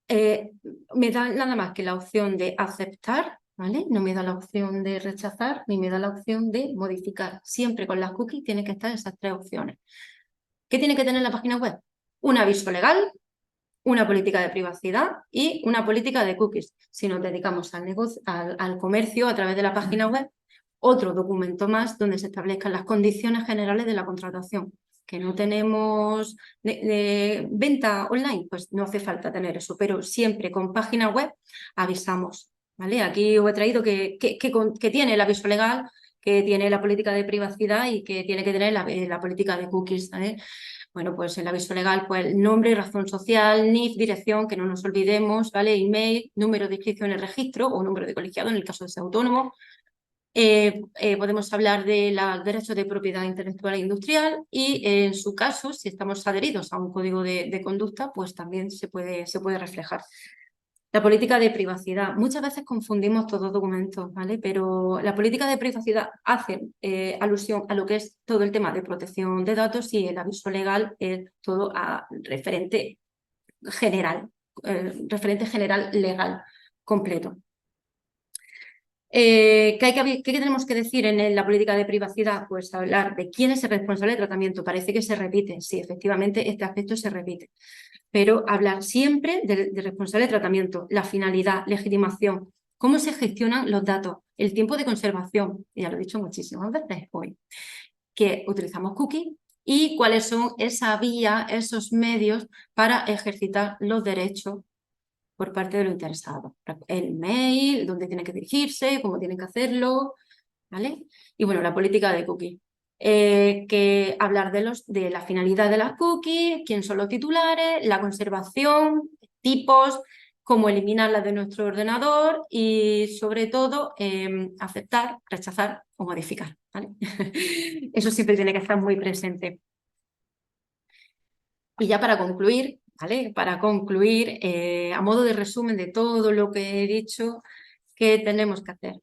B: Me da nada más que la opción de aceptar, ¿vale? No me da la opción de rechazar ni me da la opción de modificar. Siempre con las cookies tiene que estar esas tres opciones. ¿Qué tiene que tener la página web? Un aviso legal, una política de privacidad y una política de cookies. Si nos dedicamos al negocio, al comercio a través de la página web, otro documento más donde se establezcan las condiciones generales de la contratación. Que no tenemos de venta online, pues no hace falta tener eso, pero siempre con página web avisamos, ¿vale? Aquí os he traído que tiene el aviso legal, que tiene la política de privacidad y que tiene que tener la política de cookies, ¿vale? Bueno, pues el aviso legal, pues nombre, razón social, NIF, dirección, que no nos olvidemos, ¿vale? Email, número de inscripción en el registro o número de colegiado en el caso de ser autónomo. Podemos hablar de los derechos de propiedad intelectual e industrial y en su caso, si estamos adheridos a un código de conducta, pues también se puede reflejar. La política de privacidad. Muchas veces confundimos todos documentos, ¿vale? Pero la política de privacidad hace alusión a lo que es todo el tema de protección de datos y el aviso legal es todo a referente general legal completo. ¿Qué tenemos que decir en la política de privacidad? Pues hablar de quién es el responsable de tratamiento. Parece que se repite. Sí, efectivamente, este aspecto se repite. Pero hablar siempre de responsable de tratamiento, la finalidad, legitimación, cómo se gestionan los datos, el tiempo de conservación, y ya lo he dicho muchísimas veces hoy, que utilizamos cookies y cuáles son esa vía, esos medios para ejercitar los derechos por parte de los interesados. El mail, dónde tienen que dirigirse, cómo tienen que hacerlo, ¿vale? Y bueno, la política de cookies. Que hablar de la finalidad de las cookies, quién son los titulares, la conservación, tipos, cómo eliminarlas de nuestro ordenador y sobre todo aceptar, rechazar o modificar, ¿vale? Eso siempre tiene que estar muy presente. Y ya para concluir, ¿vale? Para concluir, a modo de resumen de todo lo que he dicho, ¿qué tenemos que hacer?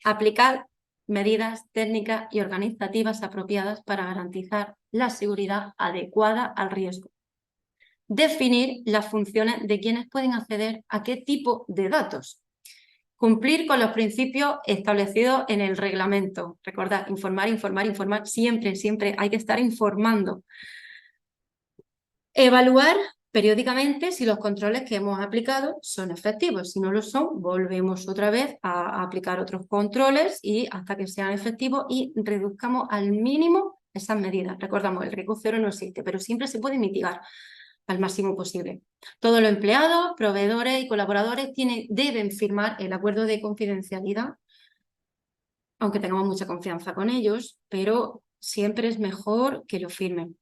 B: Aplicar medidas técnicas y organizativas apropiadas para garantizar la seguridad adecuada al riesgo. Definir las funciones de quienes pueden acceder a qué tipo de datos. Cumplir con los principios establecidos en el reglamento. Recordad, informar, informar, informar. Siempre, siempre hay que estar informando. Evaluar periódicamente si los controles que hemos aplicado son efectivos. Si no lo son, volvemos otra vez a aplicar otros controles y hasta que sean efectivos y reduzcamos al mínimo esas medidas. Recordamos, el riesgo cero no existe, pero siempre se puede mitigar al máximo posible. Todos los empleados, proveedores y colaboradores deben firmar el acuerdo de confidencialidad, aunque tengamos mucha confianza con ellos, pero siempre es mejor que lo firmen.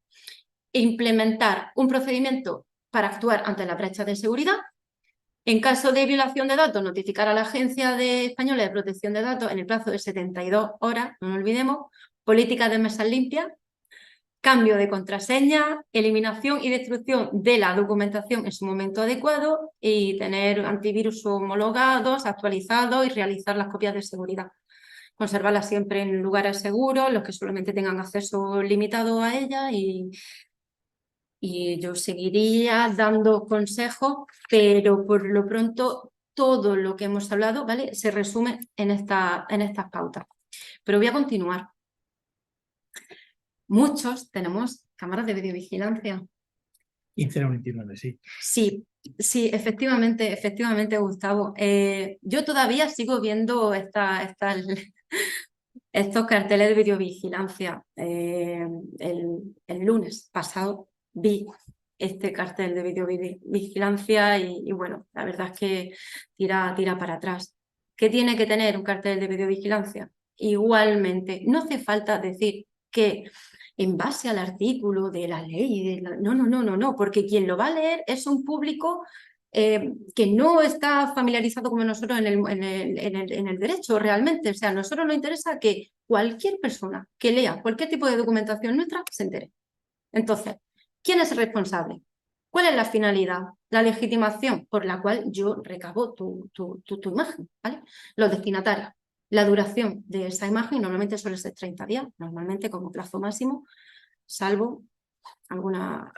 B: Implementar un procedimiento para actuar ante la brecha de seguridad. En caso de violación de datos, notificar a la Agencia Española de Protección de Datos en el plazo de 72 horas, no nos olvidemos. Política de mesas limpias. Cambio de contraseña, eliminación y destrucción de la documentación en su momento adecuado y tener antivirus homologados, actualizados y realizar las copias de seguridad. Conservarlas siempre en lugares seguros, los que solamente tengan acceso limitado a ella y yo seguiría dando consejos, pero por lo pronto todo lo que hemos hablado, ¿vale? Se resume en estas pautas. Pero voy a continuar. Muchos tenemos cámaras de videovigilancia.
A: 1599, sí.
B: Sí, efectivamente, Gustavo. Yo todavía sigo viendo estos carteles de videovigilancia. El lunes pasado vi este cartel de videovigilancia y bueno, la verdad es que tira para atrás. ¿Qué tiene que tener un cartel de videovigilancia? igualmente. No hace falta decir que en base al artículo de la ley, no, porque quien lo va a leer es un público que no está familiarizado como nosotros en el derecho realmente. O sea, a nosotros nos interesa que cualquier persona que lea cualquier tipo de documentación nuestra se entere. Entonces, ¿quién es el responsable? ¿Cuál es la finalidad? La legitimación por la cual yo recabo tu imagen, ¿vale? Los destinatarios. La duración de esa imagen normalmente suele ser 30 días, normalmente como plazo máximo, salvo algunas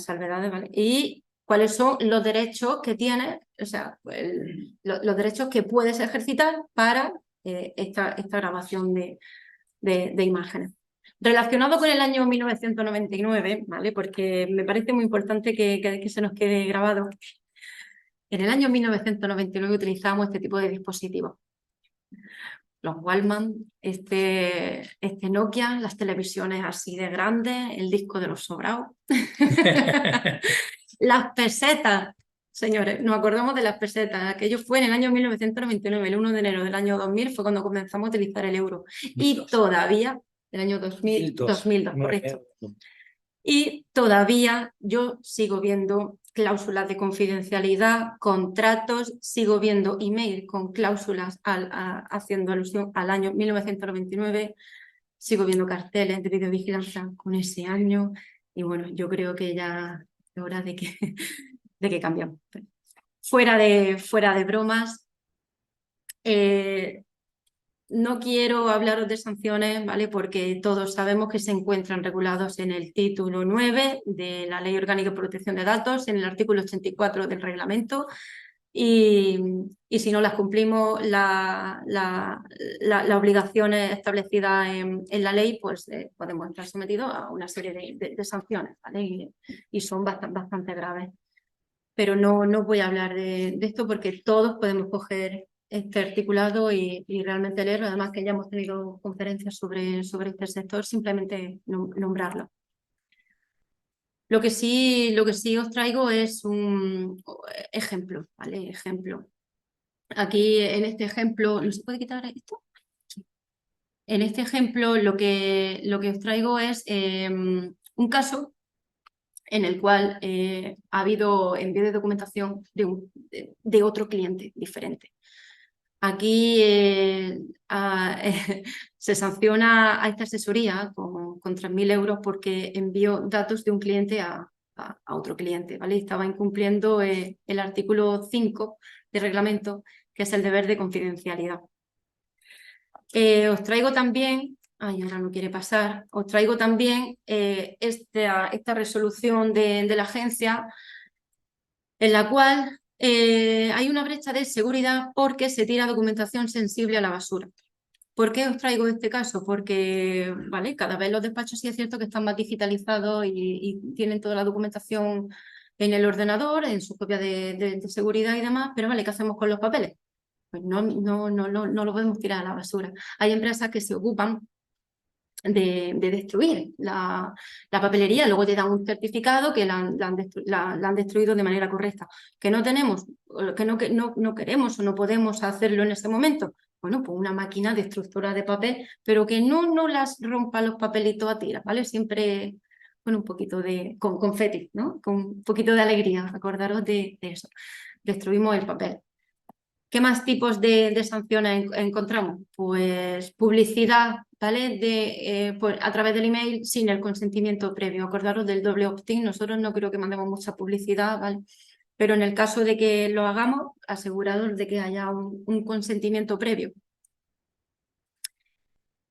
B: salvedades, ¿vale? Y cuáles son los derechos que tienes, o sea, los derechos que puedes ejercitar para esta grabación de imágenes. Relacionado con el año 1999, ¿vale? Porque me parece muy importante que se nos quede grabado. En el año 1999 utilizábamos este tipo de dispositivos. Los Wallman, este Nokia, las televisiones así de grandes, el disco de los sobrados. Las pesetas, señores, nos acordamos de las pesetas. Aquello fue en el año 1999, el 1 de enero del año 2000 fue cuando comenzamos a utilizar el euro. Y todavía, el año 2002, correcto. Y todavía yo sigo viendo cláusulas de confidencialidad, contratos, sigo viendo email con cláusulas haciendo alusión al año 1999, sigo viendo carteles de videovigilancia con ese año y bueno, yo creo que ya es hora de que cambiamos. Fuera de bromas, no quiero hablaros de sanciones, ¿vale? Porque todos sabemos que se encuentran regulados en el título 9 de la Ley Orgánica de Protección de Datos, en el artículo 84 del reglamento, y si no las cumplimos las obligaciones establecidas en la ley, pues podemos estar sometidos a una serie de sanciones, ¿vale? Y son bastante graves. Pero no voy a hablar de esto porque todos podemos coger este articulado y realmente leerlo, además que ya hemos tenido conferencias sobre este sector, simplemente nombrarlo. Lo que sí os traigo es un ejemplo, ¿vale? Ejemplo. Aquí en este ejemplo, ¿no se puede quitar esto? Sí. En este ejemplo lo que os traigo es un caso en el cual ha habido envío de documentación de otro cliente diferente. Aquí se sanciona a esta asesoría con 3.000 euros porque envió datos de un cliente a otro cliente, ¿vale? Estaba incumpliendo el artículo 5 del reglamento, que es el deber de confidencialidad. Os traigo también, ahora no quiere pasar, os traigo también esta resolución de la agencia en la cual hay una brecha de seguridad porque se tira documentación sensible a la basura. ¿Por qué os traigo este caso? Porque ¿vale? Cada vez los despachos sí es cierto que están más digitalizados y tienen toda la documentación en el ordenador, en su copia de seguridad y demás, pero ¿vale? ¿Qué hacemos con los papeles? Pues no lo podemos tirar a la basura. Hay empresas que se ocupan de destruir la papelería, luego te dan un certificado que la han destruido de manera correcta. ¿Que no tenemos, que no queremos o no podemos hacerlo en ese momento? Bueno, pues una máquina destructora de papel, pero que no las rompa los papelitos a tiras, ¿vale? Siempre con un poquito con confeti, ¿no? Con un poquito de alegría, acordaros de eso. Destruimos el papel. ¿Qué más tipos de sanciones encontramos? Pues publicidad, ¿vale? A través del email sin el consentimiento previo. Acordaros del doble opt-in. Nosotros no creo que mandemos mucha publicidad, ¿vale? Pero en el caso de que lo hagamos, asegurados de que haya un consentimiento previo.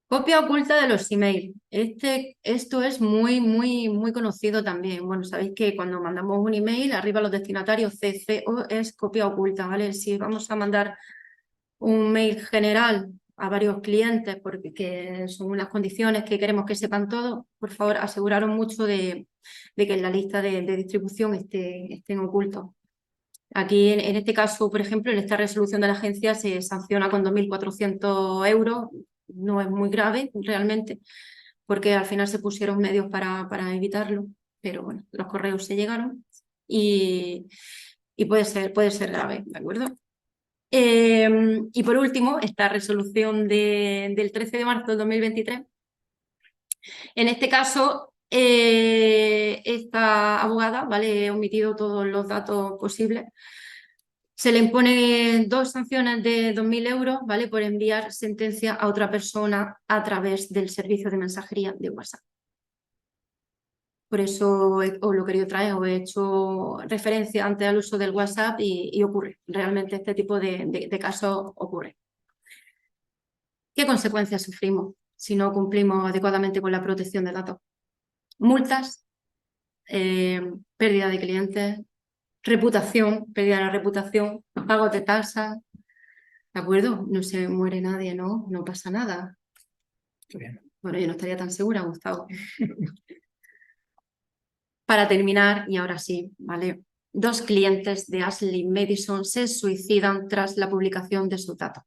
B: Copia oculta de los emails. Esto es muy conocido también. Bueno, sabéis que cuando mandamos un email, arriba los destinatarios CCO es copia oculta, ¿vale? Si vamos a mandar un mail general a varios clientes porque son unas condiciones que queremos que sepan todos, por favor, aseguraros mucho de que en la lista de distribución estén ocultos. Aquí, en este caso, por ejemplo, en esta resolución de la agencia se sanciona con 2.400 euros. No es muy grave realmente, porque al final se pusieron medios para evitarlo, pero bueno, los correos se llegaron y puede ser grave, ¿de acuerdo? Y por último, esta resolución del 13 de marzo del 2023. En este caso, esta abogada, ¿vale? He omitido todos los datos posibles. Se le imponen 2 sanciones de 2.000 euros, ¿vale? Por enviar sentencia a otra persona a través del servicio de mensajería de WhatsApp. Por eso os lo he querido traer, os he hecho referencia antes al uso del WhatsApp y ocurre. Realmente este tipo de casos ocurre. ¿Qué consecuencias sufrimos si no cumplimos adecuadamente con la protección de datos? Multas, pérdida de clientes, reputación, pérdida de la reputación, pagos de tasas. ¿De acuerdo? No se muere nadie, ¿no? No pasa nada.
A: Bien.
B: Bueno, yo no estaría tan segura, Gustavo. Para terminar, y ahora sí, ¿vale? 2 clientes de Ashley Madison se suicidan tras la publicación de sus datos.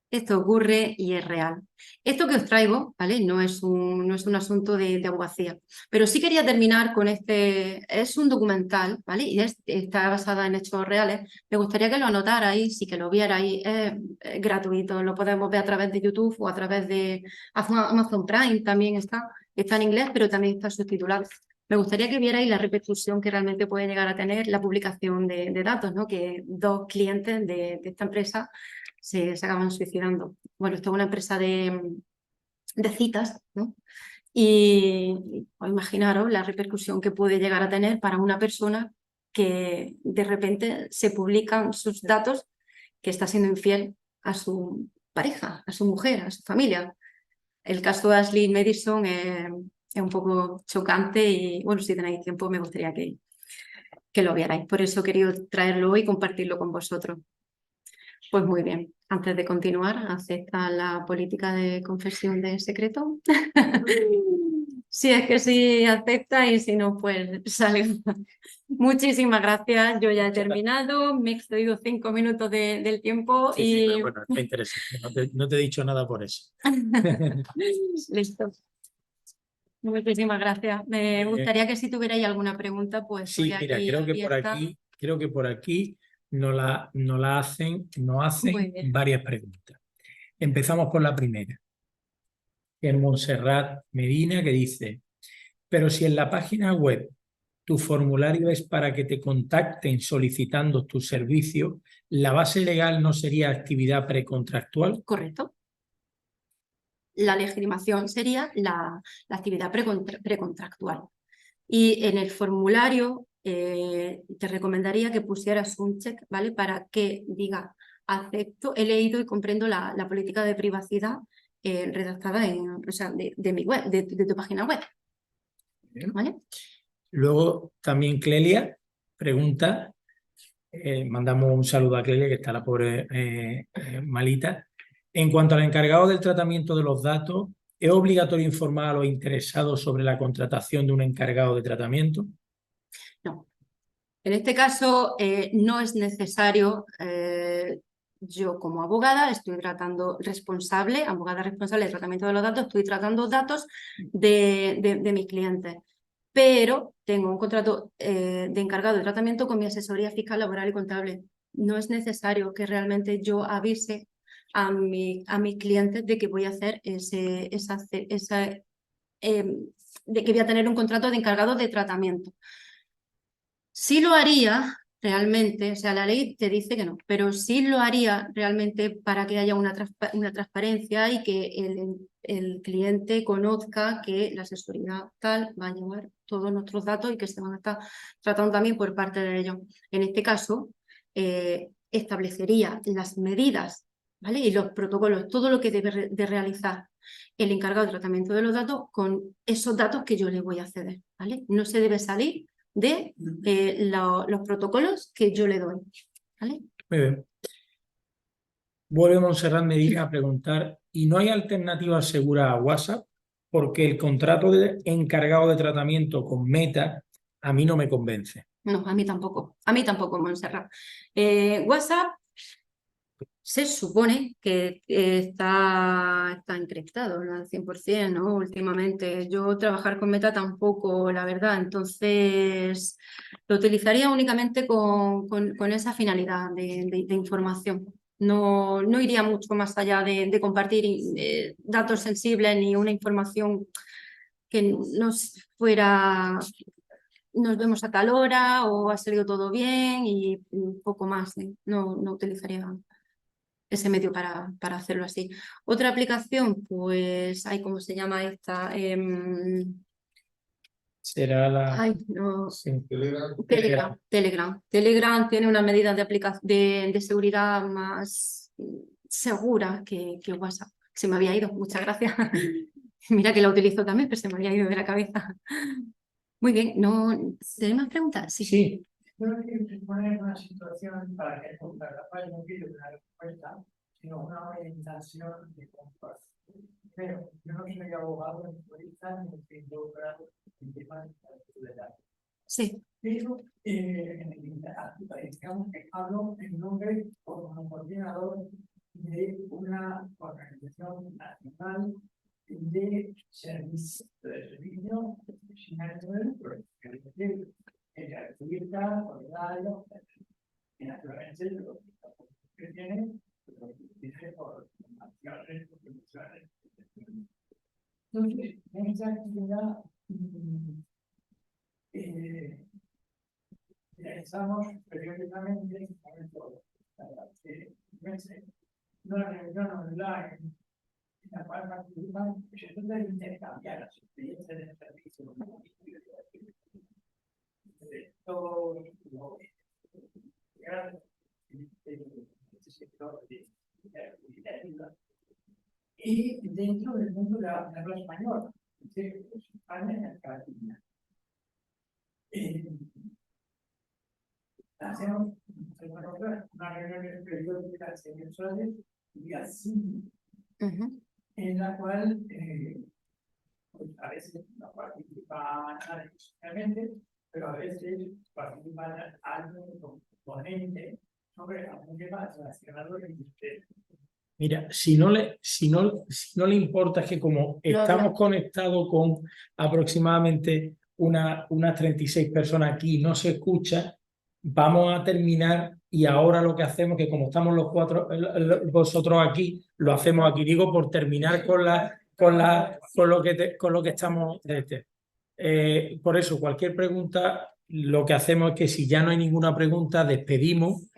B: Esto ocurre y es real. Esto que os traigo, ¿vale? No es un asunto de abogacía, pero sí quería terminar con este. Es un documental, ¿vale? Y está basada en hechos reales. Me gustaría que lo anotarais y que lo vierais. Es gratuito, lo podemos ver a través de YouTube o a través de Amazon Prime, también está en inglés, pero también está subtitulado. Me gustaría que vierais la repercusión que realmente puede llegar a tener la publicación de datos, ¿no? Que 2 clientes de esta empresa se acaban suicidando. Bueno, esto es una empresa de citas, ¿no? Y pues, imaginaros la repercusión que puede llegar a tener para una persona que de repente se publican sus datos que está siendo infiel a su pareja, a su mujer, a su familia. El caso de Ashley Madison es un poco chocante y, bueno, si tenéis tiempo me gustaría que lo vierais. Por eso he querido traerlo y compartirlo con vosotros. Pues muy bien. Antes de continuar, ¿acepta la política de confesión de secreto? Si es que sí acepta y si no, pues sale. Muchísimas gracias. Yo ya he terminado. Me he excedido 5 minutos del tiempo
A: Sí,
B: y...
A: pero bueno, está interesante. No te he dicho nada por eso.
B: Listo. Muchísimas gracias. Me gustaría que si tuvierais alguna pregunta, pues
A: Sí,
B: estoy
A: mira,
B: aquí abierta.
A: creo que por aquí nos hacen
B: Muy bien.
A: varias preguntas. Empezamos por la primera, que es Montserrat Medina, que dice: pero si en la página web tu formulario es para que te contacten solicitando tu servicio, ¿la base legal no sería actividad precontractual?
B: Correcto. La legitimación sería la actividad precontractual. Y en el formulario te recomendaría que pusieras un check, ¿vale? Para que diga: acepto, he leído y comprendo la política de privacidad redactada de mi web, de tu página web. ¿Vale?
A: Luego también Clelia pregunta, mandamos un saludo a Clelia, que está la pobre malita. En cuanto al encargado del tratamiento de los datos, ¿es obligatorio informar a los interesados sobre la contratación de un encargado de tratamiento?
B: No. En este caso no es necesario. Yo como abogada estoy abogada responsable de tratamiento de los datos, estoy tratando datos de mis clientes, pero tengo un contrato de encargado de tratamiento con mi asesoría fiscal, laboral y contable. No es necesario que realmente yo avise a mis clientes de que voy a hacer de que voy a tener un contrato de encargado de tratamiento. Sí lo haría realmente, o sea, la ley te dice que no, pero sí lo haría realmente para que haya una transparencia y que el cliente conozca que la asesoría tal va a llevar todos nuestros datos y que se van a estar tratando también por parte de ellos. En este caso, establecería las medidas, ¿vale? Y los protocolos, todo lo que debe de realizar el encargado de tratamiento de los datos con esos datos que yo le voy a ceder, ¿vale? No se debe salir de los protocolos que yo le doy. ¿Vale?
A: Muy bien. Vuelve Montserrat Medina a preguntar: ¿y no hay alternativa segura a WhatsApp? Porque el contrato de encargado de tratamiento con Meta a mí no me convence.
B: No, a mí tampoco. A mí tampoco, Montserrat. WhatsApp se supone que está encriptado, ¿no? Al 100%, ¿no? Últimamente. Yo trabajar con Meta tampoco, la verdad. Entonces, lo utilizaría únicamente con esa finalidad de información. No, no iría mucho más allá de compartir datos sensibles ni una información que nos fuera, nos vemos a tal hora o ha salido todo bien y un poco más. No, no utilizaría ese medio para hacerlo así. Otra aplicación, pues, ay, ¿cómo se llama esta?
A: Será la...
B: Ay, no.
A: Sí.
B: Telegram tiene unas medidas de seguridad más seguras que WhatsApp. Se me había ido, muchas gracias. Mira que la utilizo también, pero se me había ido de la cabeza. Muy bien, ¿no? ¿Tienes más preguntas? Sí.
A: Sí,
C: Creo que se pone en una situación para que la cual no pide una respuesta, sino una orientación de compras. Pero yo no soy abogado ni jurista ni estoy involucrado en temas de datos.
B: Sí.
C: Pero en el digamos que hablo en nombre como coordinador de una organización nacional de servicios de servicio pública, solidario, y naturalmente lo que tiene, lo que tiene por acciones, contribuciones. Entonces, en esa actividad realizamos periódicamente una reunión online en la cual participan, se trata de intercambiar las experiencias del servicio de todos los sector de ayuda. Y dentro del mundo de la habla española, España y América Latina. Hacemos una reunión periódica mensuales y así, en la cual pues a veces no participan necesariamente, pero a veces participan algún componente sobre algún tema relacionado con usted.
A: mira, si no le importa, es que como estamos conectados con aproximadamente unas 36 personas aquí, no se escucha, vamos a terminar y ahora lo que hacemos es que como estamos los cuatro, vosotros aquí, lo hacemos aquí. Digo, por terminar con lo que estamos... por eso, cualquier pregunta, lo que hacemos es que si ya no hay ninguna pregunta, despedimos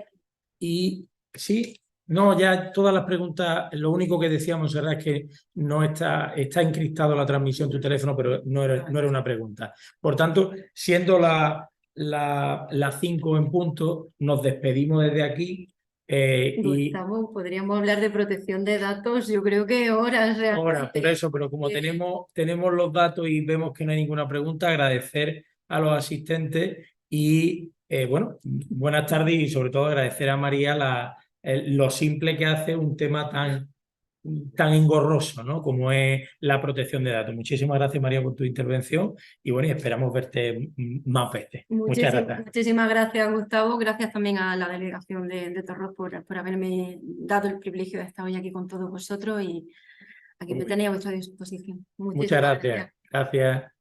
A: y sí... No, ya todas las preguntas, lo único que decíamos era que no está encriptado la transmisión en tu teléfono, pero no era una pregunta. Por tanto, siendo las 5 en punto, nos despedimos desde aquí.
B: Gustavo, podríamos hablar de protección de datos, yo creo que horas realmente.
A: Horas, por eso, pero como tenemos los datos y vemos que no hay ninguna pregunta, agradecer a los asistentes y, bueno, buenas tardes y sobre todo agradecer a María lo simple que hace un tema tan engorroso, ¿no? Como es la protección de datos. Muchísimas gracias, María, por tu intervención y bueno, y esperamos verte más veces. Muchas gracias.
B: Muchísimas gracias, Gustavo. Gracias también a la delegación de Torros por haberme dado el privilegio de estar hoy aquí con todos vosotros y aquí me tenéis a vuestra disposición.
A: Muchas gracias. Gracias.